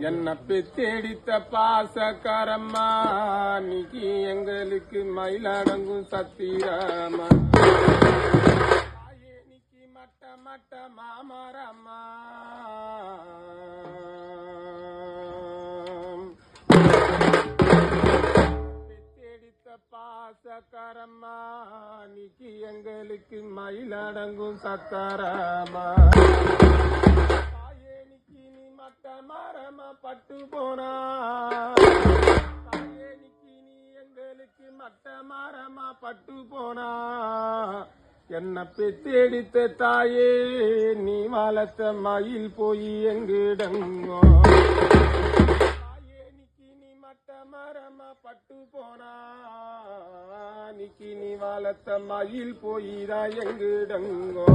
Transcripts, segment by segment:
என்ன பெத்தெடித்த பாசக்காரம்மா நீக்கி எங்களுக்கு மயிலடங்கும் சத்திரம்மா நீக்கி மட்ட மட்ட மாமரம்மா பெத்தெடித்த பாசக்காரம்மா நீக்கி எங்களுக்கு மயிலடங்கும் சத்தரம்மா மரமா பட்டு போனா தாயேனிக்கு நீ எங்களுக்கு மட்ட மரமா பட்டு போனா என்ன பெத்தெடுத்த தாயே நீ வளர்த்த மயில் போய் எங்கிடங்கோ தாயேனிக்கு நீ மட்ட மரமா பட்டு போனா நிக்கி நீ வளர்த்த மயில் போயிதான் எங்கிடங்கோ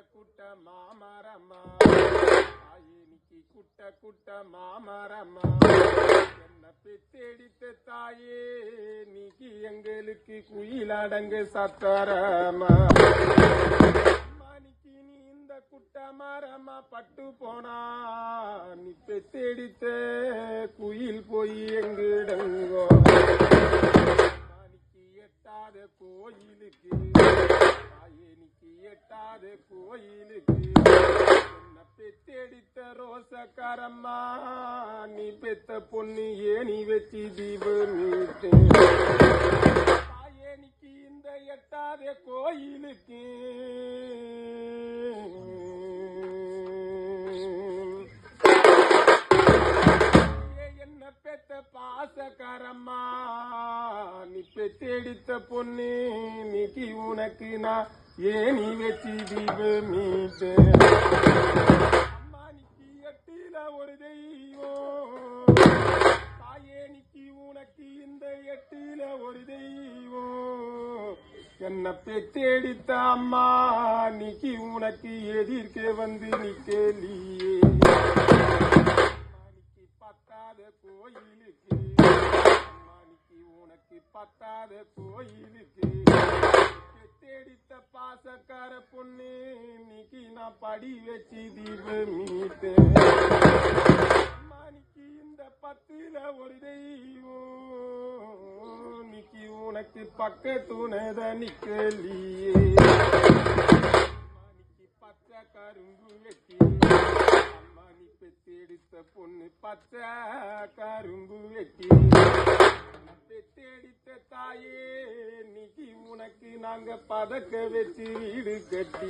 குட்ட மாமரம்மா தாயேனிக்கு குட்ட மாமரம்மா என்ன பெத்தெடித்த தாயே நீக்கி எங்களுக்கு குயிலடங்கு சத்தரமா நீக்கி நீ இந்த குட்ட மரமா பட்டு போனா நீ பெத்தெடித்த குயில் போய் எங்கிடங்கோ நீக்கி எட்டாத கோயிலுக்கு எட்டாத கோயிலுக்கு என்ன பெத்தெடித்த ரோசக்காரம்மா நீ பெத்த பொண்ணு ஏனி வச்சு தீபமீட்டு தாயேனிக்கு இந்த எட்டாத கோயிலுக்கு என்ன பெத்த பாசக்காரம்மா நீ பெத்தெடித்த பொண்ணு நீக்கி உனக்கு நான் ஏனி வச்சு தீபமீட்டு அம்மானிக்கு எட்டில ஒரு தெய்வம் தாயேனிக்கு உனக்கு இந்த எட்டில ஒரு தெய்வம் என்ன பெத்தெடித்த அம்மா நீக்கி உனக்கு எதிர்க்க வந்து நிக்கலியே அம்மானிக்கு பத்தாத கோயிலுக்கு அம்மானிக்கு உனக்கு பத்தாத கோயிலுக்கு பெத்தெடித்த பாசக்கார பொண்ணு நீக்கி நான் படி வச்சு தீபமீட்டு அம்மானிக்கு இந்த பத்துல ஒரு தெய்வம் நீக்கி உனக்கு பக்கத்துணத நிக்கலியே அம்மானிக்கு பச்சை கரும்பு வெட்டி அம்மானி பெத்தெடித்த பொண்ணு பச்சை கரும்பு வெட்டி பெத்தெடித்த தாயே நீக்கி உனக்கு நாங்க பதக்க வச்சு வீடு கட்டி